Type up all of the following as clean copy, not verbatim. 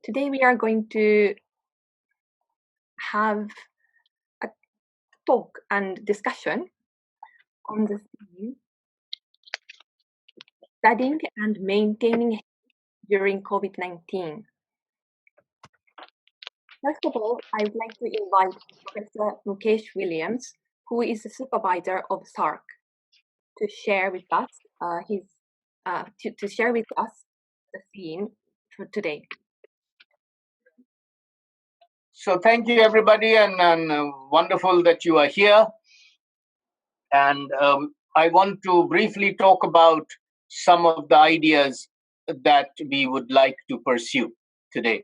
Today we are going to have a talk and discussion on the theme studying and maintaining health during COVID-19. First of all, I would like to invite Professor Mukesh Williams, who is the supervisor of SARC, to share with us the theme for today. So thank you, everybody, and wonderful that you are here. And I want to briefly talk about some of the ideas that we would like to pursue today.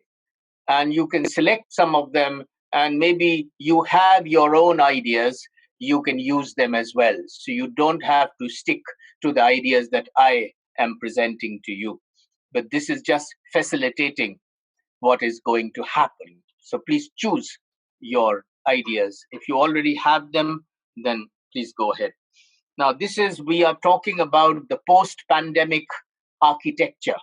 And you can select some of them, and maybe you have your own ideas. You can use them as well. So you don't have to stick to the ideas that I am presenting to you. But this is just facilitating what is going to happen. So please choose your ideas. If you already have them, then please go ahead. Now, we are talking about the post-pandemic architecture,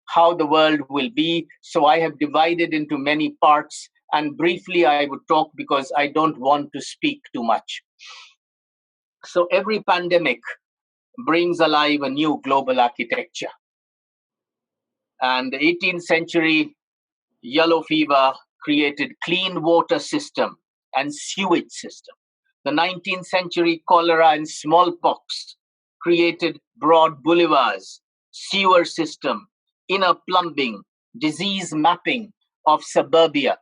how the world will be. So I have divided into many parts, and briefly I would talk because I don't want to speak too much. So every pandemic brings alive a new global architecture. And the 18th century yellow fever created clean water system and sewage system. The 19th century cholera and smallpox created broad boulevards, sewer system, inner plumbing, disease mapping of suburbia.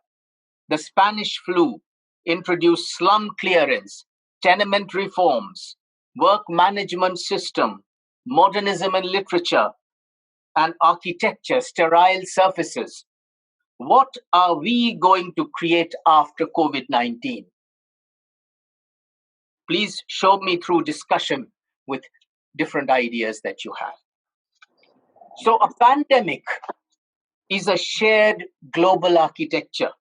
The Spanish flu introduced slum clearance, tenement reforms, work management system, modernism in literature and architecture, sterile surfaces. What are we going to create after COVID-19? Please show me through discussion with different ideas that you have. So a pandemic is a shared global architecture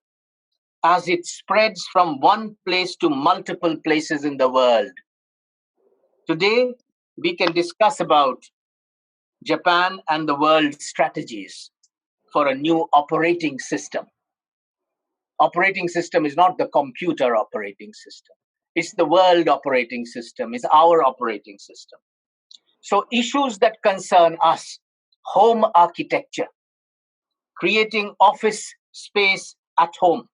as it spreads from one place to multiple places in the world. Today, we can discuss about Japan and the world strategies for a new operating system. Operating system is not the computer operating system. It's the world operating system, it's our operating system. So issues that concern us, home architecture, creating office space at home,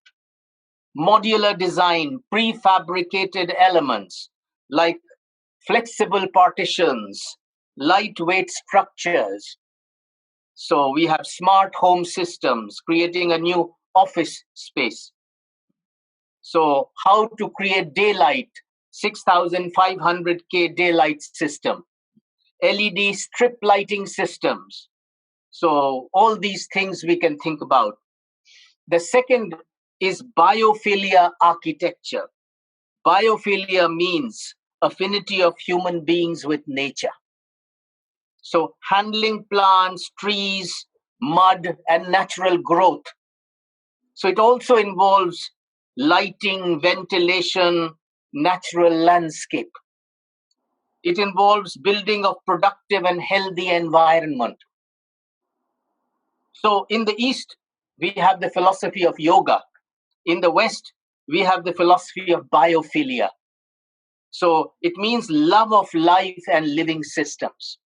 modular design, prefabricated elements like flexible partitions, lightweight structures. So we have smart home systems, creating a new office space. So how to create daylight, 6,500K daylight system, LED strip lighting systems. So all these things we can think about. The second is biophilia architecture. Biophilia means affinity of human beings with nature. So handling plants, trees, mud, and natural growth. So it also involves lighting, ventilation, natural landscape. It involves building of productive and healthy environment. So in the East, we have the philosophy of yoga. In the West, we have the philosophy of biophilia. So it means love of life and living systems.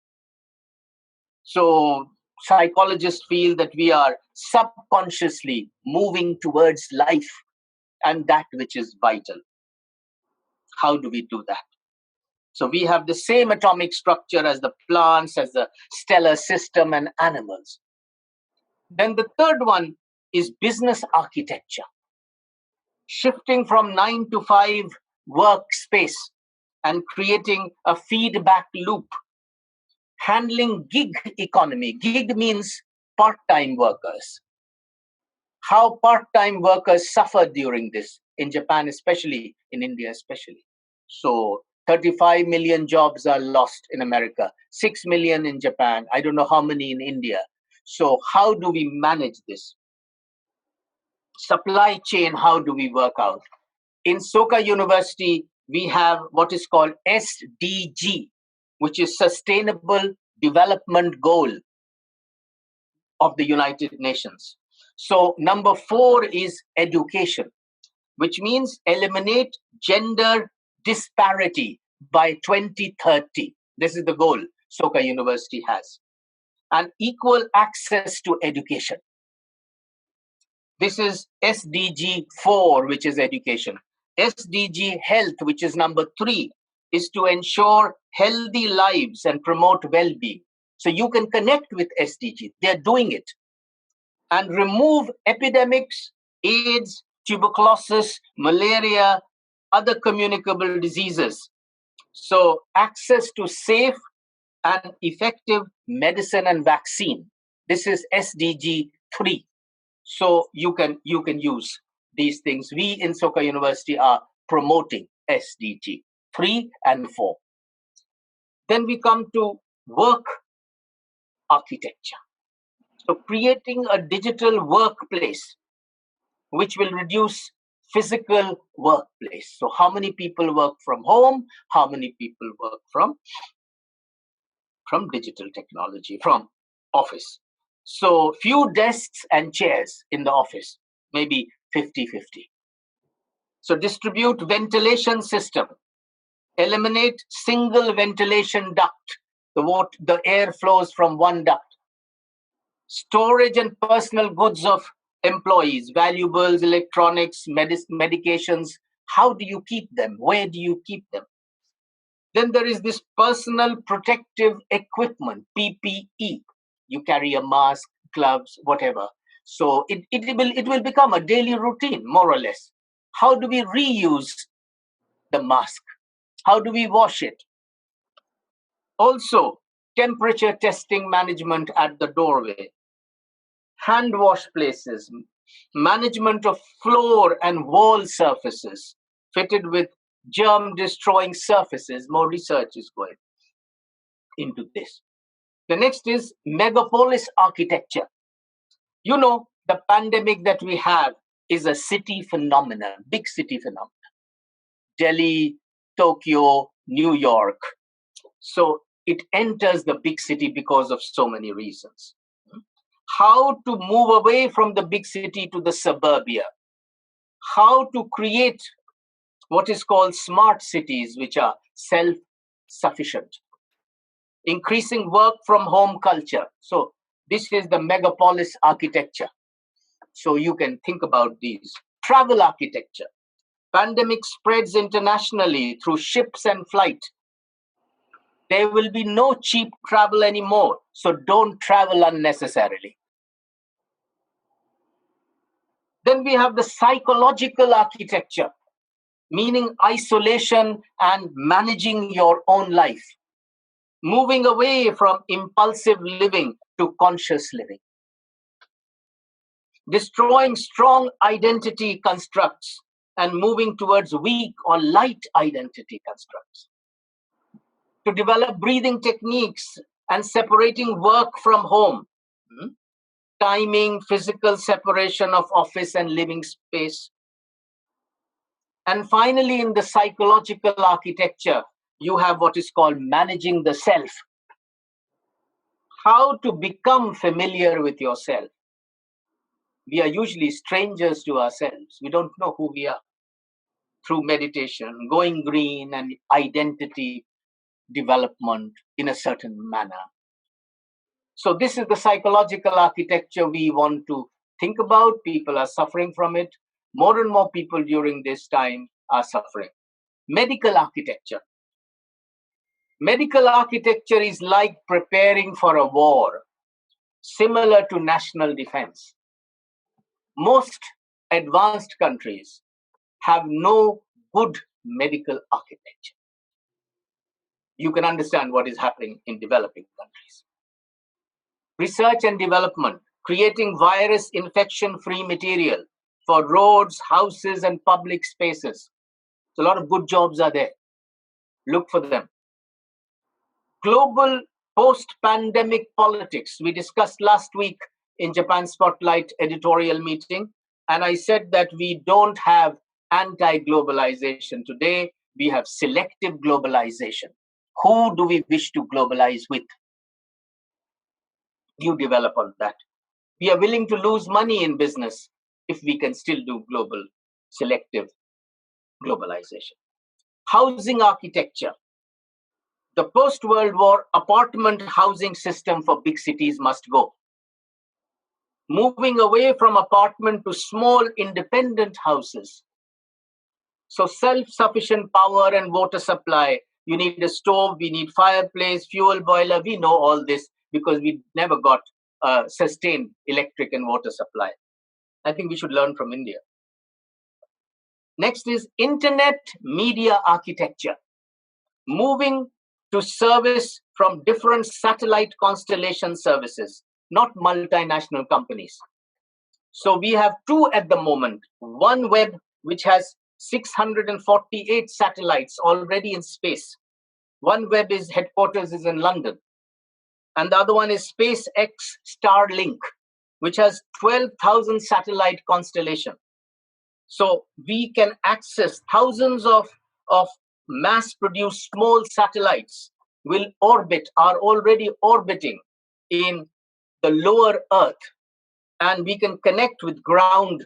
So psychologists feel that we are subconsciously moving towards life and that which is vital. How do we do that? So we have the same atomic structure as the plants, as the stellar system and animals. Then the third one is business architecture. Shifting from 9 to 5 workspace and creating a feedback loop. Handling gig economy. Gig means part-time workers. How part-time workers suffer during this, in Japan especially, in India especially. So 35 million jobs are lost in America, 6 million in Japan, I don't know how many in India. So how do we manage this? Supply chain, how do we work out? In Soka University, we have what is called SDG, which is Sustainable Development Goal of the United Nations. So number 4 is education, which means eliminate gender disparity by 2030. This is the goal Soka University has. And equal access to education. This is SDG 4, which is education. SDG health, which is number 3, is to ensure healthy lives and promote well-being. So you can connect with SDG. They're doing it. And remove epidemics, AIDS, tuberculosis, malaria, other communicable diseases. So access to safe and effective medicine and vaccine. This is SDG 3. So you can use these things. We in Soka University are promoting SDG 3 and 4. Then we come to work architecture. So creating a digital workplace which will reduce physical workplace. So how many people work from home? How many people work from digital technology, from office? So few desks and chairs in the office, maybe 50-50. So distribute ventilation system. Eliminate single ventilation duct. The air flows from one duct. Storage and personal goods of employees, valuables, electronics, medications. How do you keep them? Where do you keep them? Then there is this personal protective equipment, PPE. You carry a mask, gloves, whatever. So it will become a daily routine, more or less. How do we reuse the mask? How do we wash it? Also, temperature testing management at the doorway, hand wash places, management of floor and wall surfaces fitted with germ-destroying surfaces. More research is going into this. The next is megapolis architecture. You know, the pandemic that we have is a city phenomenon, big city phenomenon. Delhi, Tokyo, New York. So it enters the big city because of so many reasons. How to move away from the big city to the suburbia. How to create what is called smart cities, which are self-sufficient. Increasing work from home culture. So this is the megapolis architecture. So you can think about these. Travel architecture. Pandemic spreads internationally through ships and flight. There will be no cheap travel anymore. So don't travel unnecessarily. Then we have the psychological architecture, meaning isolation and managing your own life. Moving away from impulsive living to conscious living. Destroying strong identity constructs and moving towards weak or light identity constructs. To develop breathing techniques and separating work from home. Timing, physical separation of office and living space. And finally, in the psychological architecture, you have what is called managing the self. How to become familiar with yourself. We are usually strangers to ourselves. We don't know who we are. Through meditation, going green, and identity development in a certain manner. So this is the psychological architecture we want to think about. People are suffering from it. More and more people during this time are suffering. Medical architecture. Medical architecture is like preparing for a war, similar to national defense. Most advanced countries have no good medical architecture. You can understand what is happening in developing countries. Research and development, creating virus infection-free material for roads, houses, and public spaces. So a lot of good jobs are there. Look for them. Global post-pandemic politics. We discussed last week in Japan Spotlight editorial meeting, and I said that we don't have anti-globalization today. We have selective globalization. Who do we wish to globalize with? You develop on that. We are willing to lose money in business if we can still do global selective globalization. Housing architecture. The post-World War apartment housing system for big cities must go. Moving away from apartment to small independent houses. So self-sufficient power and water supply. You need a stove, we need fireplace, fuel boiler. We know all this because we never got sustained electric and water supply. I think we should learn from India. Next is internet media architecture. Moving to service from different satellite constellation services, not multinational companies. So we have two at the moment. OneWeb, which has 648 satellites already in space. OneWeb is headquarters is in London. And the other one is SpaceX Starlink, which has 12,000 satellite constellation. So we can access thousands of mass-produced small satellites are already orbiting in the lower Earth, and we can connect with ground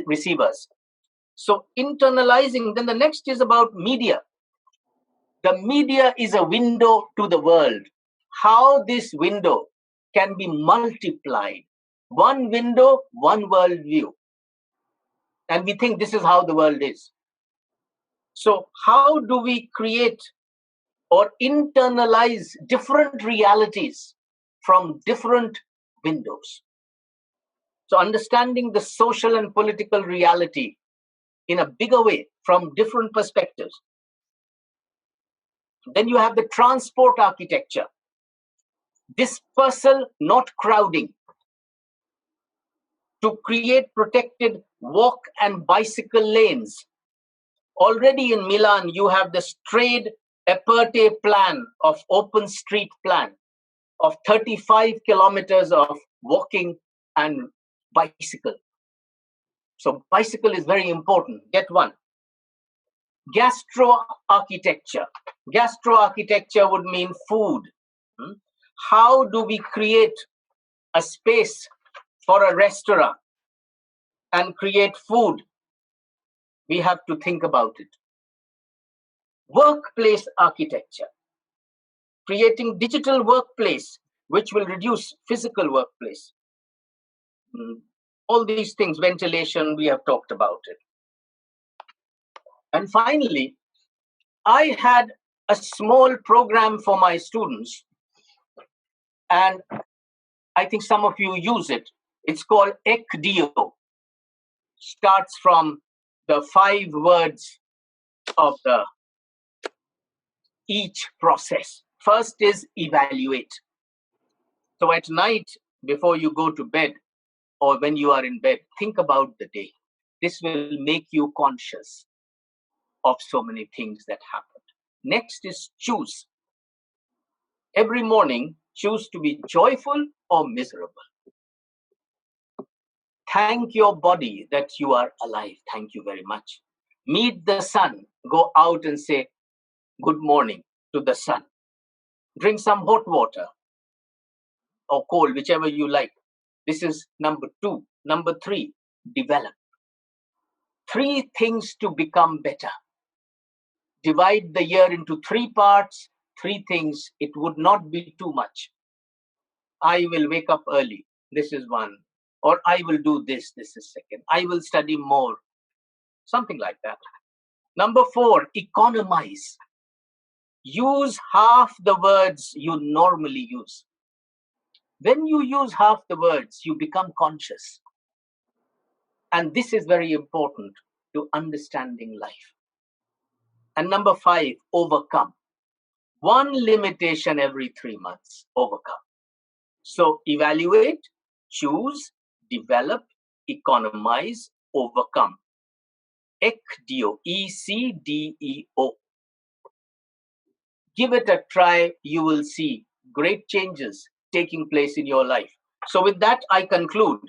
receivers. So internalizing, then the next is about media. The media is a window to the world. How this window can be multiplied. One window, one world view. And we think this is how the world is. So how do we create or internalize different realities from different windows? So understanding the social and political reality in a bigger way from different perspectives. Then you have the transport architecture. Dispersal, not crowding. To create protected walk and bicycle lanes. Already in Milan, you have the straight aperte plan of open street plan of 35 kilometers of walking and bicycle. So bicycle is very important. Get one. Gastro architecture. Gastro architecture would mean food. How do we create a space for a restaurant and create food? We have to think about it. Workplace architecture. Creating digital workplace, which will reduce physical workplace. All these things, ventilation, we have talked about it. And finally, I had a small program for my students, and I think some of you use it. It's called ECDIO. Starts from the 5 words of each process. First is evaluate. So at night, before you go to bed, or when you are in bed, think about the day. This will make you conscious of so many things that happened. Next is choose. Every morning, choose to be joyful or miserable. Thank your body that you are alive. Thank you very much. Meet the sun. Go out and say good morning to the sun. Drink some hot water or cold, whichever you like. This is number 2. Number 3, develop. 3 things to become better. Divide the year into 3 parts, 3 things. It would not be too much. I will wake up early. This is 1. Or I will do this. This is 2nd. I will study more. Something like that. Number 4, economize. Use half the words you normally use. When you use half the words, you become conscious. And this is very important to understanding life. And number 5, overcome. 1 limitation every 3 months, overcome. So evaluate, choose, develop, economize, overcome. ECDIO, ECDEO. Give it a try, you will see great changes taking place in your life. So with that, I conclude.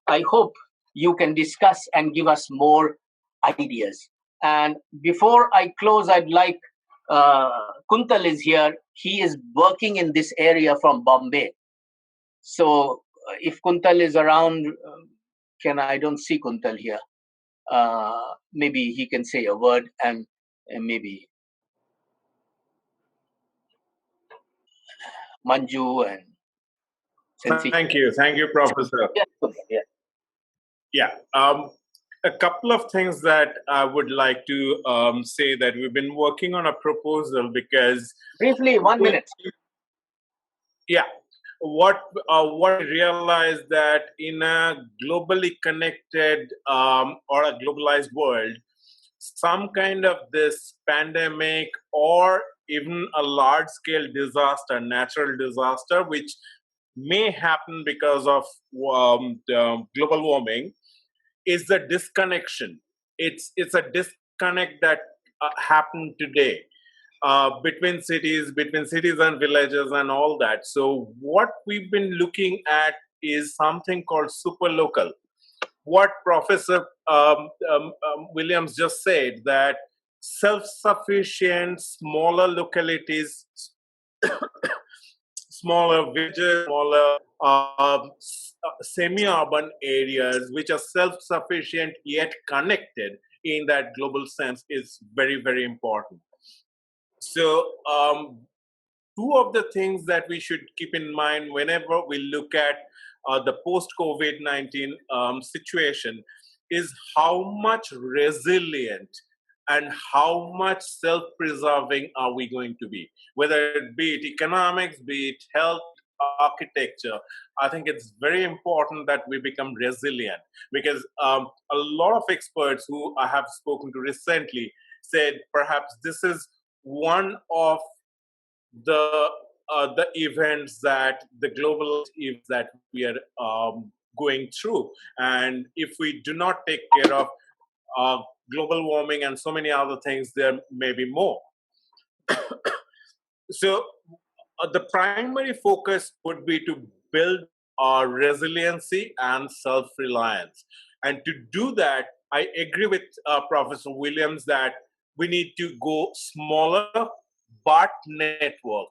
I hope you can discuss and give us more ideas. And before I close, I'd like, Kuntal is here. He is working in this area from Bombay. So if Kuntal is around, I don't see Kuntal here. Maybe he can say a word and maybe Manju and Sensi. Thank you, Professor. Yeah. Yeah, a couple of things that I would like to say that we've been working on a proposal because Briefly, 1 minute. Yeah, what we realized that in a globally connected or a globalized world, some kind of this pandemic or even a large scale disaster, natural disaster, which may happen because of the global warming, is the disconnection. It's a disconnect that happened today between cities and villages and all that. So what we've been looking at is something called super local. What Professor Williams just said, that self-sufficient, smaller localities, smaller villages, smaller semi-urban areas which are self-sufficient yet connected in that global sense is very, very important. So two of the things that we should keep in mind whenever we look at the post-COVID-19 situation is how much resilient and how much self-preserving are we going to be, whether it be it economics, be it health, architecture. I think it's very important that we become resilient because a lot of experts who I have spoken to recently said perhaps this is one of the events that the global events that we are going through, and if we do not take care of global warming and so many other things, there may be more. So the primary focus would be to build our resiliency and self-reliance, and to do that I agree with Professor Williams that we need to go smaller but network.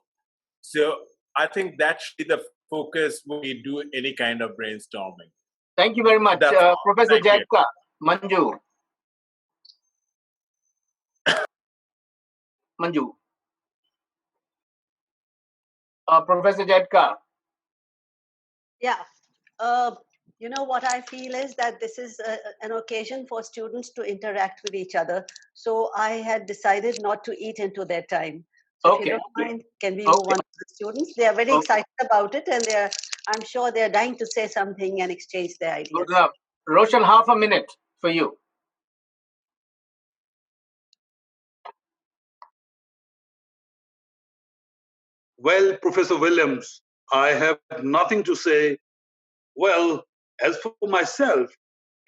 So I think that should be the focus when we do any kind of brainstorming. Thank you very much. Professor Jadka, Manju. Manju. Professor Jadka. Yeah. You know, what I feel is that this is an occasion for students to interact with each other. So I had decided not to eat into their time. So if you don't mind, can we move on to the students? They are very excited about it, and I'm sure they're dying to say something and exchange their ideas. Good enough. Roshan, half a minute for you. Well, Professor Williams, I have nothing to say. Well, as for myself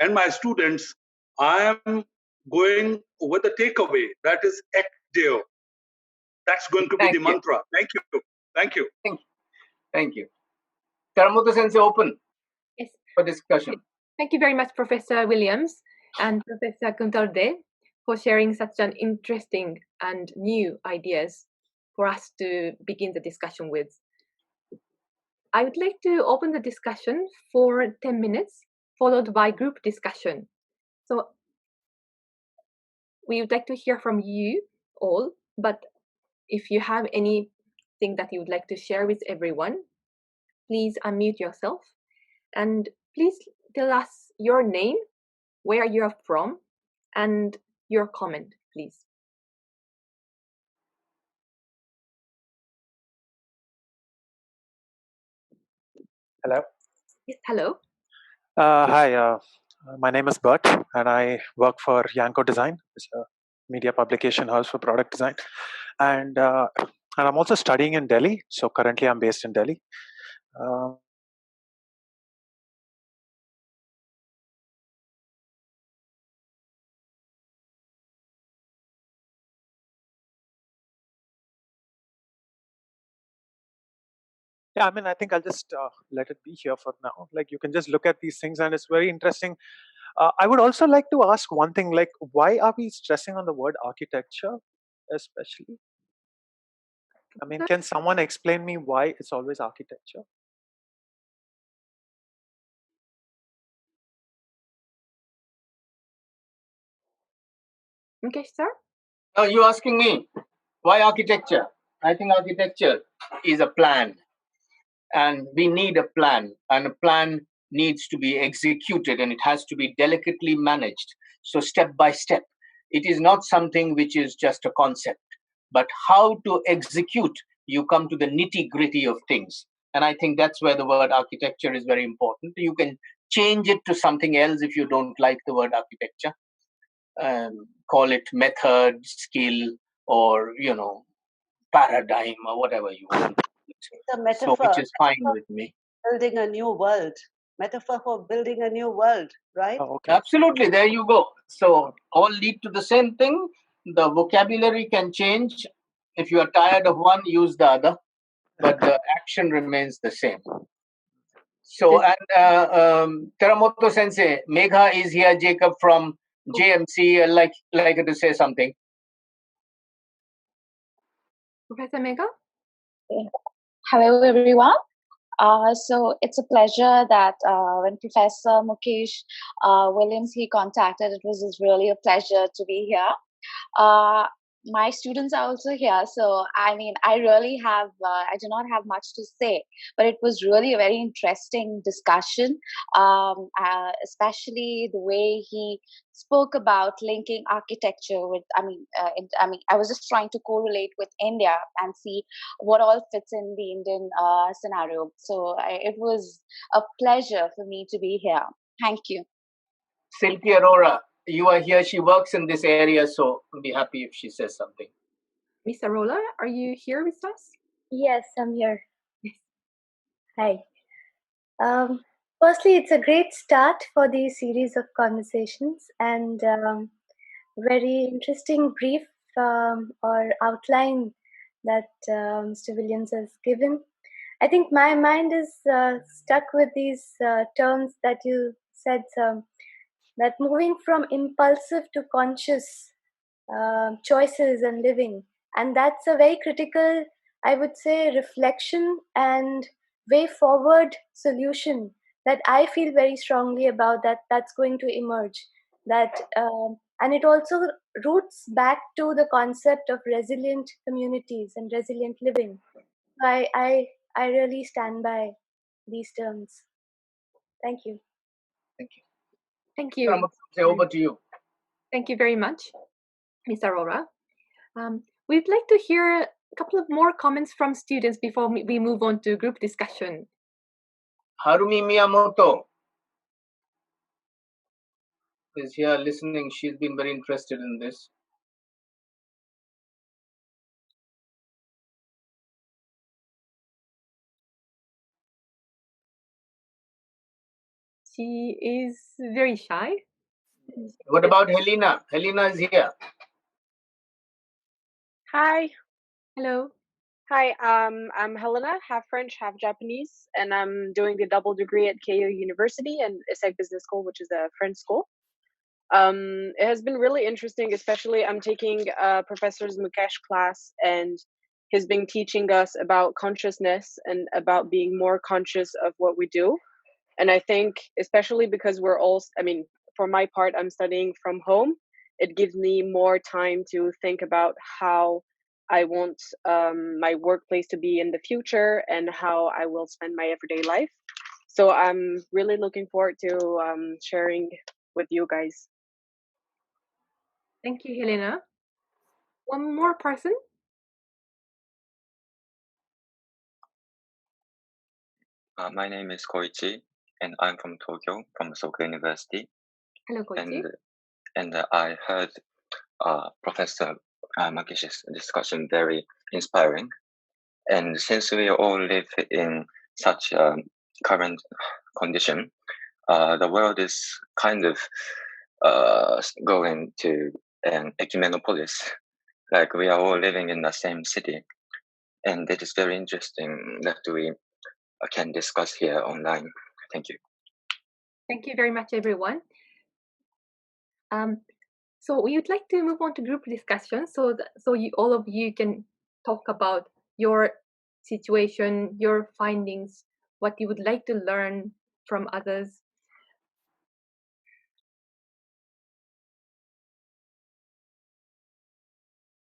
and my students, I am going with the takeaway, that is act deo. That's going to be the mantra. Thank you. Thank you. Thank you. Karamoto Sensei, open for discussion. Thank you very much, Professor Williams and Professor Kuntalde, for sharing such an interesting and new ideas for us to begin the discussion with. I would like to open the discussion for 10 minutes, followed by group discussion. So we would like to hear from you all, but if you have anything that you would like to share with everyone, please unmute yourself and please tell us your name, where you're from, and your comment, please. Hello. Yes, hello. Hi, my name is Bert, and I work for Yanko Design. It's a media publication house for product design, and I'm also studying in Delhi. So currently, I'm based in Delhi. Yeah, I mean, I think I'll just let it be here for now. Like, you can just look at these things, and it's very interesting. I would also like to ask one thing, like, why are we stressing on the word architecture, especially? I mean, can someone explain me why it's always architecture? Mukesh sir? No, you're asking me, why architecture? I think architecture is a plan, and we need a plan, and a plan needs to be executed, and it has to be delicately managed. So step by step. It is not something which is just a concept, but how to execute, you come to the nitty-gritty of things. And I think that's where the word architecture is very important. You can change it to something else if you don't like the word architecture. Call it method, skill, or paradigm, or whatever you want. It's a metaphor. So, which is fine with me. Building a new world. Metaphor for building a new world, right? Oh, okay. Absolutely, there you go. So all lead to the same thing. The vocabulary can change. If you are tired of one, use the other, but the action remains the same. So, and Teramoto Sensei, Megha is here, Jacob from JMC. I'd like her to say something. Professor Megha? Hello, everyone. So it's a pleasure that when Professor Mukesh Williams, he contacted, it was really a pleasure to be here. My students are also here, so I mean, I do not have much to say, but it was really a very interesting discussion, especially the way he spoke about linking architecture with, I was just trying to correlate with India and see what all fits in the Indian scenario. So it was a pleasure for me to be here. Thank you. Silky Arora, you are here. She works in this area, so I'll be happy if she says something. Miss Arola, are you here with us? Yes, I'm here. Hi. Firstly, it's a great start for the series of conversations and very interesting brief or outline that Mr. Williams has given. I think my mind is stuck with these terms that you said, that moving from impulsive to conscious choices and living. And that's a very critical, I would say, reflection and way forward solution that I feel very strongly about, that's going to emerge. And it also roots back to the concept of resilient communities and resilient living. I really stand by these terms. Thank you. Thank you. Thank you. Over to you. Thank you very much, Miss Aurora. We'd like to hear a couple of more comments from students before we move on to group discussion. Harumi Miyamoto is here listening. She's been very interested in this. She is very shy. What about Helena? Helena is here. Hi. Hello. Hi, I'm Helena, half French, half Japanese, and I'm doing the double degree at KU University and ISEG Business School, which is a French school. It has been really interesting, especially I'm taking Professor Mukesh class, and he's been teaching us about consciousness and about being more conscious of what we do. And I think, especially because we're all, for my part, I'm studying from home, it gives me more time to think about how I want my workplace to be in the future and how I will spend my everyday life. So I'm really looking forward to sharing with you guys. Thank you, Helena. One more person. My name is Koichi, and I'm from Tokyo, from Soka University. Hello, Koichi. And I heard Professor Makesh's discussion very inspiring. And since we all live in such a current condition, the world is kind of going to an ecumenopolis, like we are all living in the same city. And it is very interesting that we can discuss here online. Thank you. Thank you very much, everyone. So we would like to move on to group discussion, so all of you can talk about your situation, your findings, what you would like to learn from others.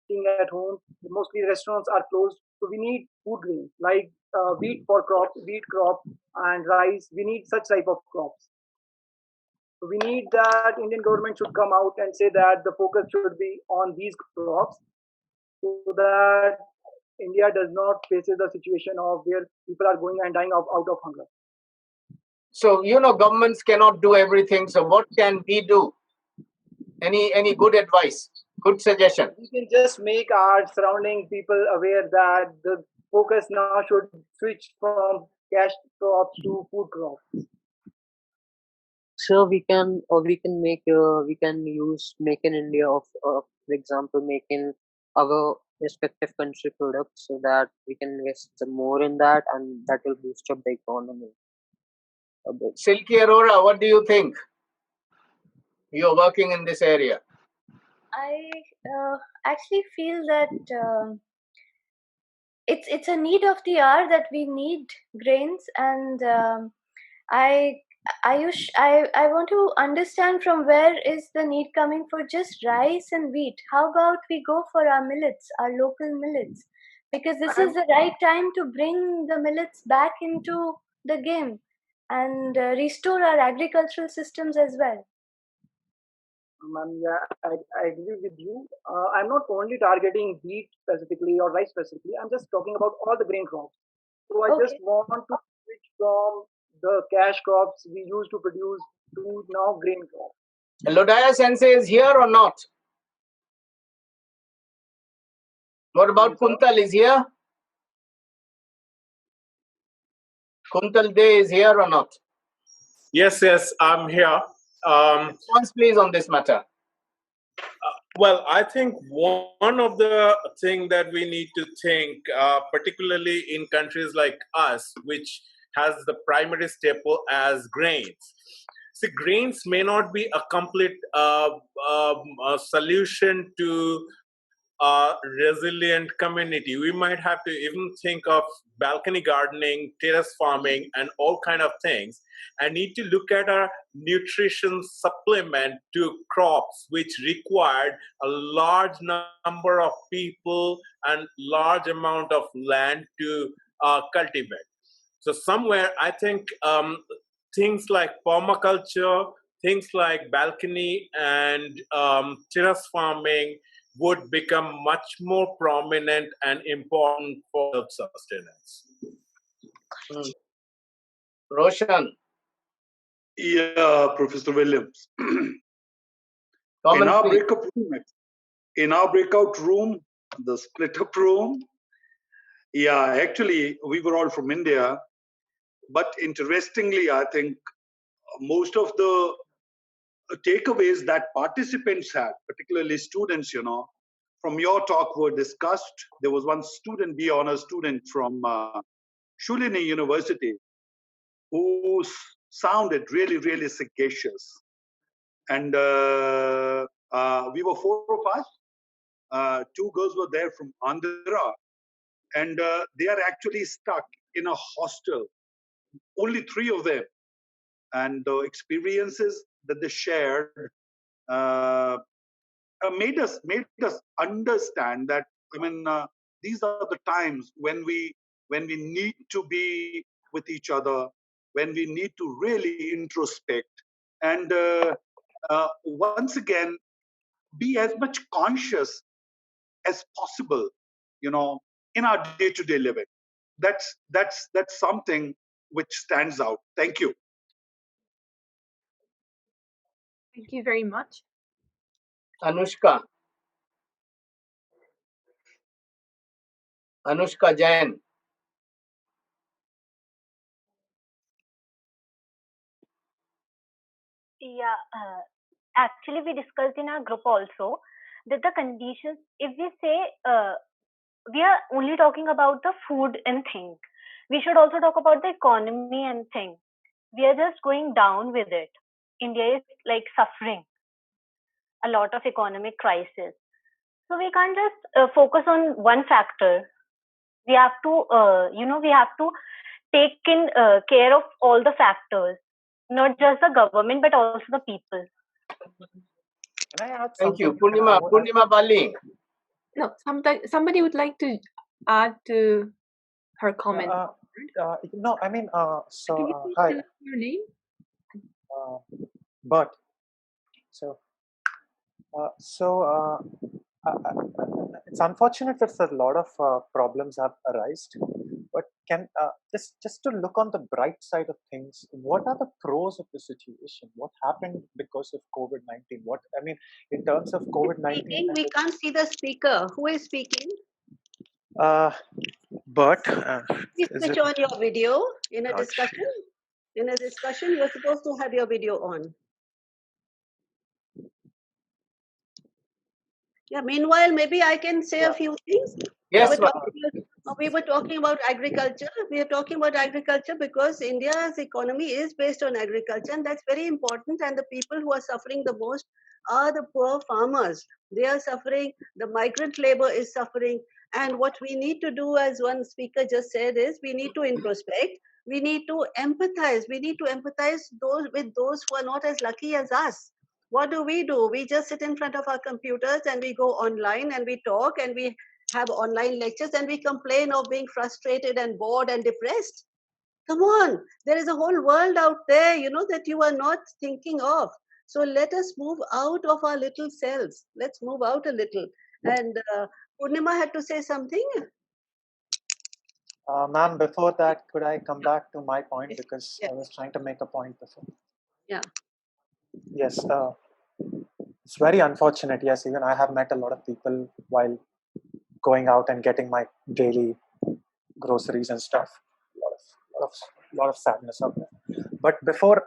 eating at home. Mostly restaurants are closed. So we need food grains like wheat crop and rice. We need such type of crops. So we need that Indian government should come out and say that the focus should be on these crops so that India does not faces the situation of where people are going and dying out of hunger. So, governments cannot do everything. So what can we do? Any good advice? Good suggestion? We can just make our surrounding people aware that the focus now should switch from cash crops to food crops. So we can use Make in India for example, make in our respective country products so that we can invest more in that, and that will boost up the economy a bit. Silky Arora, what do you think? You're working in this area. I actually feel that it's a need of the hour that we need grains, and I want to understand from where is the need coming for just rice and wheat. How about we go for our millets, our local millets, because this is the right time to bring the millets back into the game and restore our agricultural systems as well. Yeah, I agree with you. I'm not only targeting wheat specifically or rice specifically. I'm just talking about all the grain crops. So I just want to switch from the cash crops we used to produce to now grain crops. Lodaya Sensei is here or not? What about Kuntal? Is here? Kuntal Day is here or not? Yes, I'm here. Response, please, on this matter. Well, I think one of the things that we need to think, particularly in countries like us, which has the primary staple as grains. See, grains may not be a complete solution to a resilient community. We might have to even think of balcony gardening, terrace farming, and all kind of things, and need to look at a nutrition supplement to crops which required a large number of people and large amount of land to cultivate. So somewhere, I think things like permaculture, things like balcony and terrace farming would become much more prominent and important for self-sustenance. Roshan. Yeah, Professor Williams. In our breakout room, the split-up room, yeah, actually, we were all from India. But interestingly, I think most of the takeaways that participants had, particularly students, from your talk were discussed. There was one student, B.Honor student from Shulini University, who sounded really, really sagacious. And we were 4 of us. 2 girls were there from Andhra. And they are actually stuck in a hostel. Only 3 of them. And the experiences that they shared made us understand that, these are the times when we need to be with each other, when we need to really introspect, and once again be as much conscious as possible, in our day-to-day living. That's something which stands out. Thank you. Thank you very much. Anushka Jain. Yeah, actually, we discussed in our group also that the conditions, if we say we are only talking about the food and thing, we should also talk about the economy and thing. We are just going down with it. India is like suffering a lot of economic crisis. So we can't just focus on one factor. We have to, we have to take in care of all the factors, not just the government, but also the people. Thank you. Purnima Bali. No, somebody would like to add to her comment. No, I mean, Can you please hi, tell us your name? Bert. It's unfortunate that a lot of problems have arisen, but just to look on the bright side of things, what are the pros of the situation? What happened because of COVID-19? What, I mean, in terms of COVID-19, we can't see the speaker. Who is speaking? Bert, Please switch on your video in a Ouch. discussion. In a discussion, you're supposed to have your video on. Yeah, meanwhile, maybe I can say a few things. Yes, we were talking about agriculture. We are talking about agriculture because India's economy is based on agriculture, and that's very important. And the people who are suffering the most are the poor farmers. They are suffering. The migrant labor is suffering. And what we need to do, as one speaker just said, is we need to introspect. We need to empathize. We need to empathize with those who are not as lucky as us. What do? We just sit in front of our computers and we go online and we talk and we have online lectures and we complain of being frustrated and bored and depressed. Come on, there is a whole world out there, that you are not thinking of. So let us move out of our little selves. Let's move out a little. And Purnima had to say something. Ma'am, before that, could I come back to my point because I was trying to make a point before. Yeah. Yes, it's very unfortunate. Yes, even I have met a lot of people while going out and getting my daily groceries and stuff. A lot of sadness out there. But before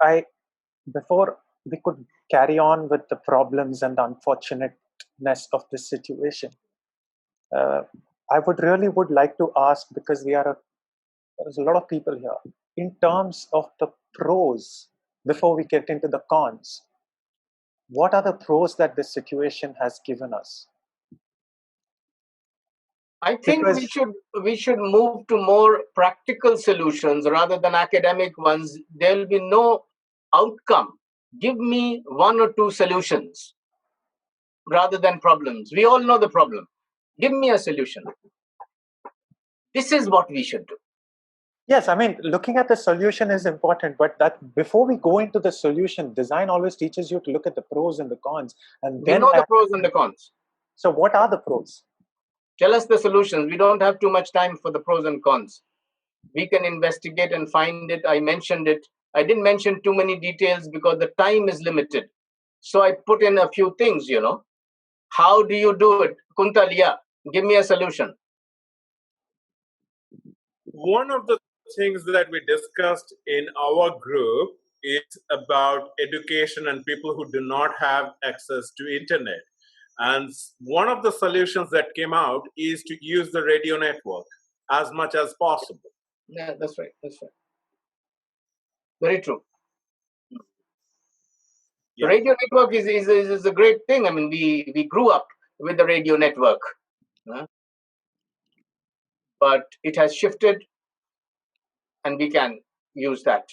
we could carry on with the problems and the unfortunateness of this situation, I would like to ask, because there's a lot of people here, in terms of the pros, before we get into the cons, what are the pros that this situation has given us? I think we should move to more practical solutions rather than academic ones. There will be no outcome. Give me one or two solutions rather than problems. We all know the problem. Give me a solution. This is what we should do. Yes, I mean, looking at the solution is important, but that before we go into the solution, design always teaches you to look at the pros and the cons. And then we know the pros and the cons. So what are the pros? Tell us the solutions. We don't have too much time for the pros and cons. We can investigate and find it. I mentioned it. I didn't mention too many details because the time is limited. So I put in a few things, How do you do it? Kuntalia, give me a solution. One of the things that we discussed in our group is about education and people who do not have access to internet. And one of the solutions that came out is to use the radio network as much as possible. Yeah, that's right. That's right. Very true. The radio network is a great thing. I mean, we grew up with the radio network. But it has shifted and we can use that.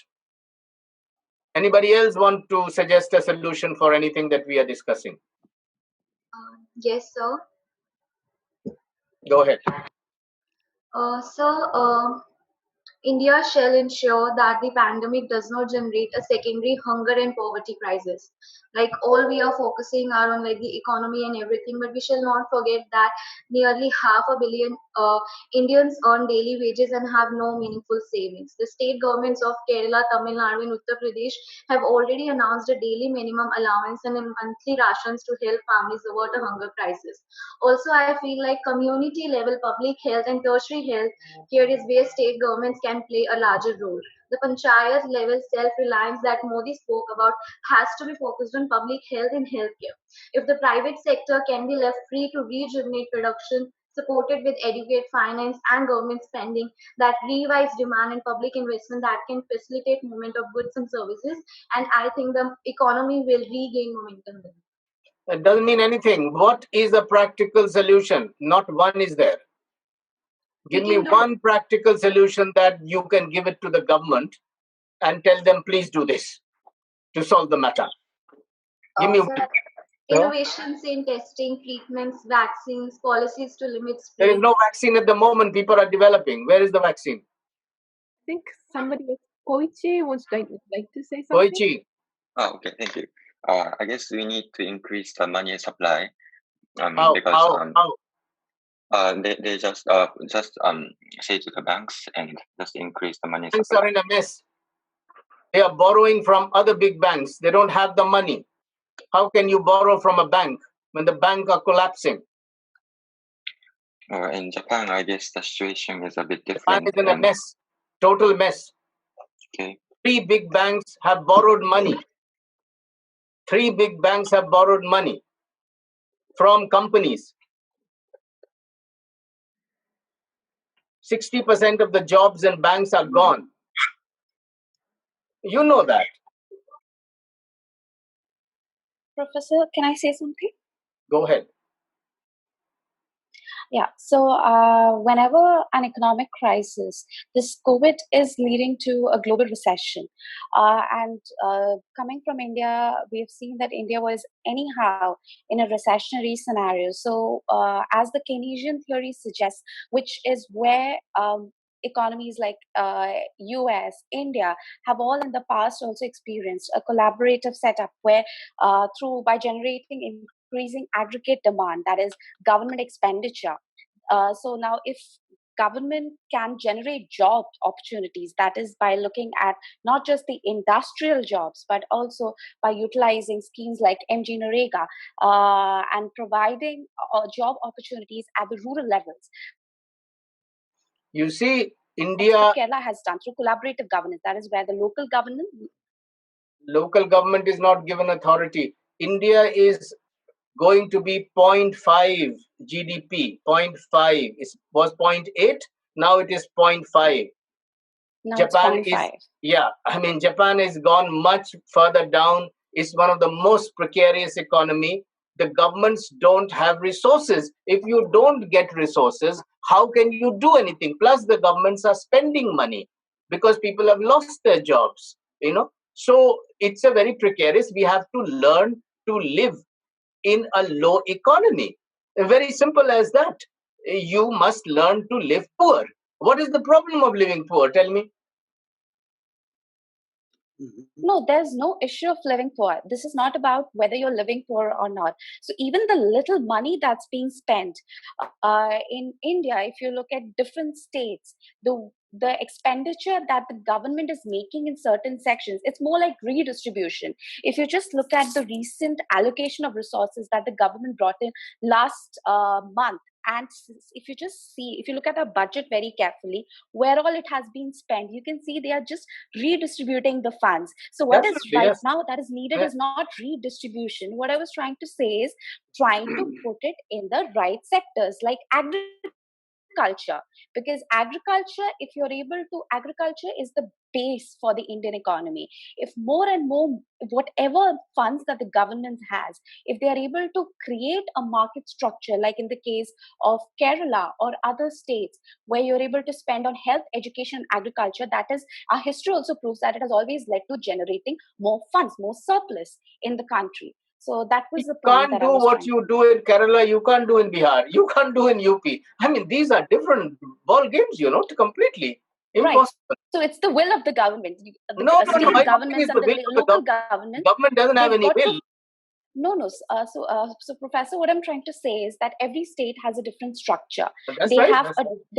Anybody else want to suggest a solution for anything that we are discussing? Yes, sir. Go ahead. India shall ensure that the pandemic does not generate a secondary hunger and poverty crisis. Like all we are focusing are on like the economy and everything, but we shall not forget that nearly 500 million Indians earn daily wages and have no meaningful savings. The state governments of Kerala, Tamil Nadu and Uttar Pradesh have already announced a daily minimum allowance and monthly rations to help families avert a hunger crisis. Also, I feel like community level public health and tertiary health here is where state governments can play a larger role. The panchayat level self-reliance that Modi spoke about has to be focused on public health and healthcare. If the private sector can be left free to rejuvenate production, supported with adequate finance and government spending that revives demand and public investment that can facilitate movement of goods and services, and I think the economy will regain momentum. It doesn't mean anything. What is a practical solution? Not one is there. Give me one practical solution that you can give it to the government and tell them, please do this to solve the matter. Give me one. Innovations in testing, treatments, vaccines, policies to limit spread. There is no vaccine at the moment. People are developing. Where is the vaccine? I think somebody, Koichi, would like to say something. Koichi. Oh, okay, thank you. I guess we need to increase the money supply. How? Because they just say to the banks and just increase the money Banks supply. are in a mess. They are borrowing from other big banks. They don't have the money. How can you borrow from a bank when the bank are collapsing? In Japan, I guess the situation is a bit Japan different. is in a mess, total mess. Okay. 3 big banks have borrowed money. 3 big banks have borrowed money from companies. 60% of the jobs in banks are gone. You know that. Professor, can I say something? Go ahead. Yeah, so whenever an economic crisis, this COVID is leading to a global recession. And coming from India, we've seen that India was anyhow in a recessionary scenario. So as the Keynesian theory suggests, which is where economies like US, India have all in the past also experienced a collaborative setup where by generating increasing aggregate demand, that is government expenditure. So now if government can generate job opportunities, that is by looking at not just the industrial jobs, but also by utilizing schemes like MG Narega and providing job opportunities at the rural levels. You see, India... Kerala has done through collaborative governance. That is where the local government is not given authority. India is going to be 0.5 GDP. 0.5. It was 0.8. Now it is 0.5. Now Japan it's 0.5. Japan has gone much further down. It's one of the most precarious economy. The governments don't have resources. If you don't get resources, how can you do anything? Plus, the governments are spending money because people have lost their jobs. So it's a very precarious. We have to learn to live in a low economy. Very simple as that. You must learn to live poor. What is the problem of living poor? Tell me. No, there's no issue of living poor. This is not about whether you're living poor or not. So even the little money that's being spent in India, if you look at different states, the expenditure that the government is making in certain sections, it's more like redistribution. If you just look at the recent allocation of resources that the government brought in last month, and if you look at the budget very carefully, where all it has been spent, you can see they are just redistributing the funds. So what is right now that is needed is not redistribution. What I was trying to say is trying to put it in the right sectors like agriculture, because agriculture is the base for the Indian economy. If more and more, whatever funds that the government has, if they are able to create a market structure, like in the case of Kerala or other states, where you're able to spend on health, education, agriculture, that is, our history also proves that it has always led to generating more funds, more surplus in the country. So that was the point that I was what you do in Kerala, you can't do in Bihar, you can't do in UP. These are different ball games, completely impossible. Right. So it's the will of the government. No. State governments and the local government. Government doesn't have any will. No. So, Professor, what I'm trying to say is that every state has a different structure. They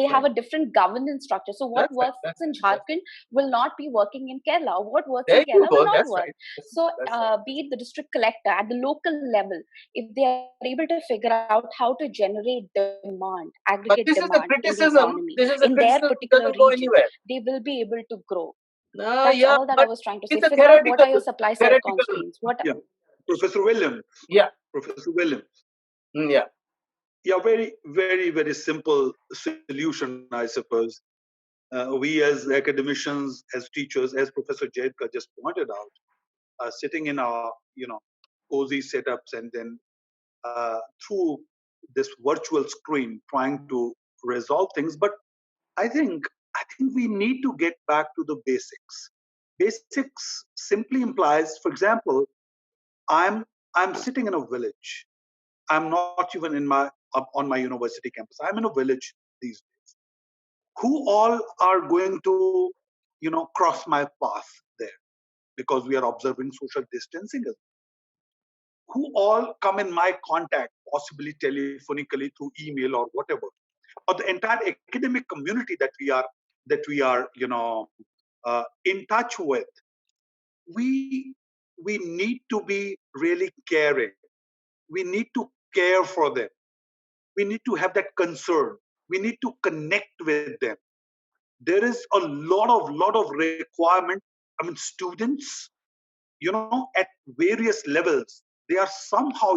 have a different governance structure. So what works in Jharkhand will not be working in Kerala. What works in Kerala will not work. So be it the district collector at the local level, if they are able to figure out how to generate demand, aggregate demand in the economy, in their particular region, they will be able to grow. That's all that I was trying to say. Figure out what are your supply side constraints. Professor Williams. Professor Williams. Very, very, very simple solution, I suppose. We as academicians, as teachers, as Professor Jaidka just pointed out, are sitting in our, cozy setups and then through this virtual screen trying to resolve things. But I think we need to get back to the basics. Basics simply implies, for example, I'm I'm sitting in a village. I'm not even on my university campus. I'm in a village these days. Who all are going to, cross my path there? Because we are observing social distancing. Who all come in my contact, possibly telephonically through email or whatever, or the entire academic community that we are in touch with. We need to be really caring. We need to care for them. We need to have that concern. We need to connect with them. There is a lot of requirement. I mean, students, at various levels, they are somehow,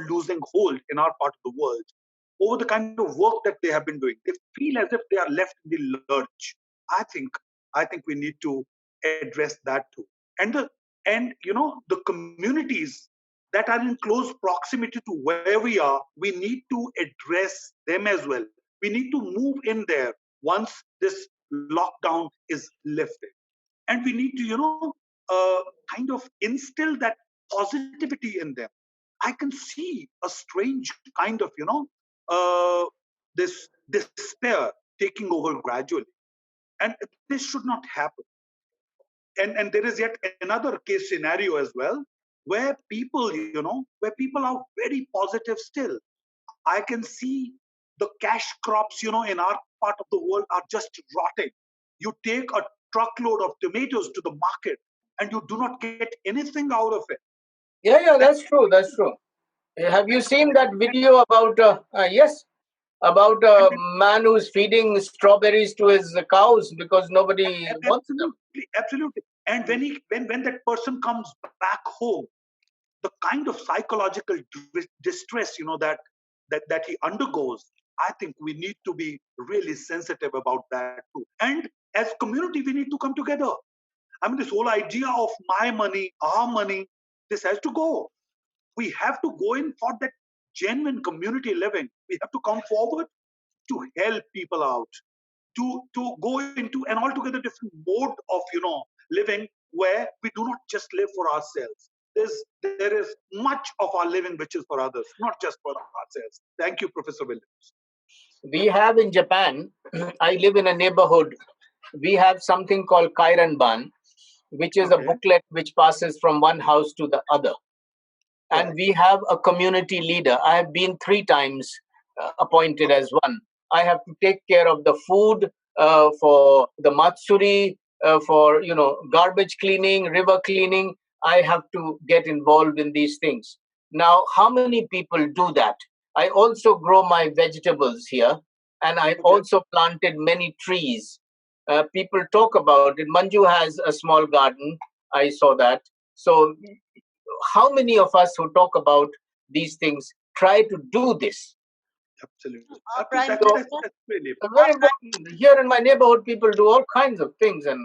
losing hold in our part of the world over the kind of work that they have been doing. They feel as if they are left in the lurch. I think we need to address that too. And the communities that are in close proximity to where we are, we need to address them as well. We need to move in there once this lockdown is lifted. And we need to, kind of instill that positivity in them. I can see a strange kind of, this despair taking over gradually. And this should not happen. And there is yet another case scenario as well, where people, are very positive still. I can see the cash crops, in our part of the world are just rotting. You take a truckload of tomatoes to the market and you do not get anything out of it. Yeah, that's true. That's true. Have you seen that video about, about a man who's feeding strawberries to his cows because nobody wants them? Absolutely. And when that person comes back home, the kind of psychological distress, that he undergoes, I think we need to be really sensitive about that too. And as community, we need to come together. I mean, this whole idea of my money, our money, this has to go. We have to go in for that genuine community living. We have to come forward to help people out, to go into an altogether different mode of living, where we do not just live for ourselves. There is much of our living which is for others, not just for ourselves. Thank you, Professor Williams. We have in Japan, I live in a neighborhood, we have something called Kairanban, which is a booklet which passes from one house to the other. And we have a community leader. I have been 3 times appointed as one. I have to take care of the food for the matsuri, for garbage cleaning, river cleaning. I have to get involved in these things. Now, how many people do that? I also grow my vegetables here, and I also planted many trees. People talk about it. Manju has a small garden. I saw that. So how many of us who talk about these things try to do this? Absolutely. Very important. Here in my neighborhood, people do all kinds of things, and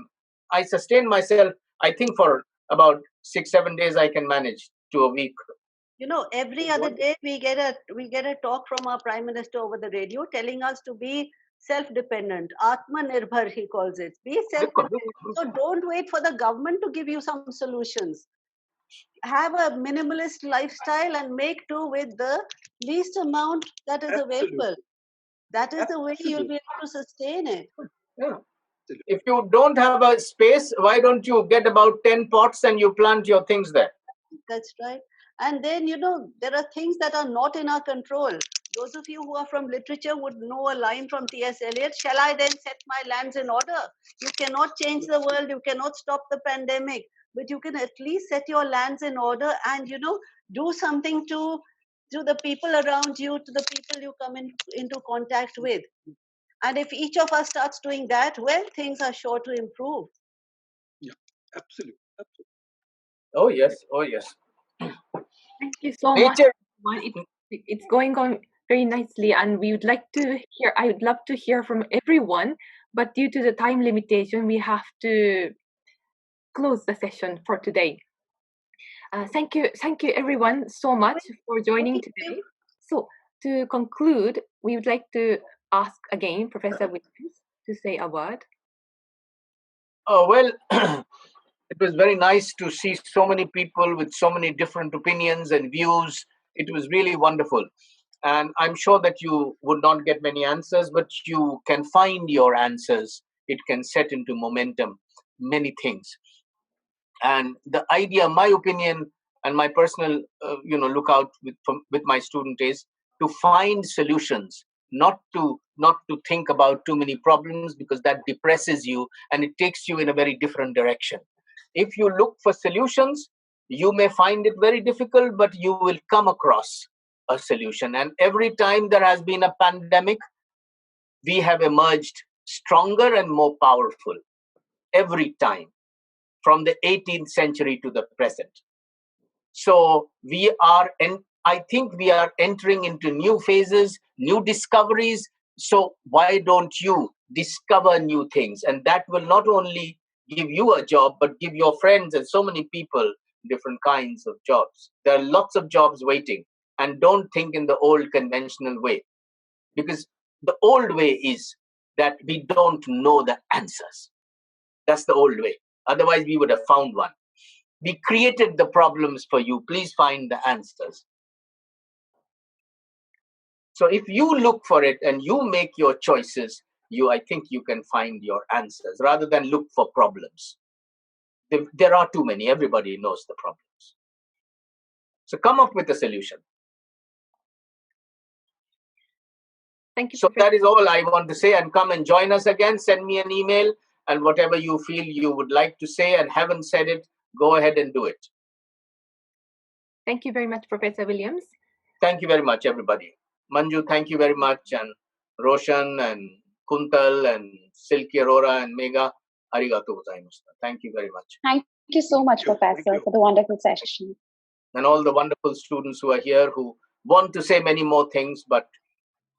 I sustain myself. I think for about 6-7 days I can manage to a week. Every other day we get a talk from our Prime Minister over the radio telling us to be self-dependent. Atmanirbhar, he calls it. Be self-dependent. So don't wait for the government to give you some solutions. Have a minimalist lifestyle and make do with the least amount that is available. That is the way you'll be able to sustain it. Yeah. If you don't have a space, why don't you get about 10 pots and you plant your things there? That's right. And then, there are things that are not in our control. Those of you who are from literature would know a line from T.S. Eliot, shall I then set my lands in order? You cannot change the world, you cannot stop the pandemic, but you can at least set your lands in order and, do something to the people around you, to the people you come into contact with. And if each of us starts doing that, well, things are sure to improve. Yeah, absolutely. Oh, yes. Oh, yes. Thank you so much. It's going on very nicely, and we would like to hear. I would love to hear from everyone, but due to the time limitation, we have to close the session for today. Thank you everyone so much for joining today. So to conclude, we would like to ask again Professor Williams to say a word. Oh, well, It was very nice to see so many people with so many different opinions and views. It was really wonderful. And I'm sure that you would not get many answers, but you can find your answers. It can set into momentum many things. And the idea, my opinion, and my personal, lookout with my student is to find solutions, not to think about too many problems, because that depresses you and it takes you in a very different direction. If you look for solutions, you may find it very difficult, but you will come across a solution. And every time there has been a pandemic, we have emerged stronger and more powerful every time, from the 18th century to the present. So I think we are entering into new phases, new discoveries. So why don't you discover new things? And that will not only give you a job, but give your friends and so many people different kinds of jobs. There are lots of jobs waiting. And don't think in the old conventional way, because the old way is that we don't know the answers. That's the old way. Otherwise, we would have found one. We created the problems for you. Please find the answers. So if you look for it and you make your choices, I think you can find your answers rather than look for problems. There are too many. Everybody knows the problems. So come up with a solution. Thank you. So that is all I want to say. And come and join us again. Send me an email, and whatever you feel you would like to say and haven't said it, go ahead and do it. Thank you very much, Professor Williams. Thank you very much, everybody. Manju, thank you very much. And Roshan and Kuntal and Silky Arora and Megha, arigato gozaimashita. Thank you very much. Thank you so much, Professor, for the wonderful session. And all the wonderful students who are here who want to say many more things but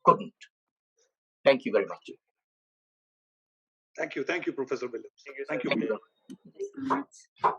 couldn't. Thank you very much. Thank you, Professor Williams. Thank you. Thank you.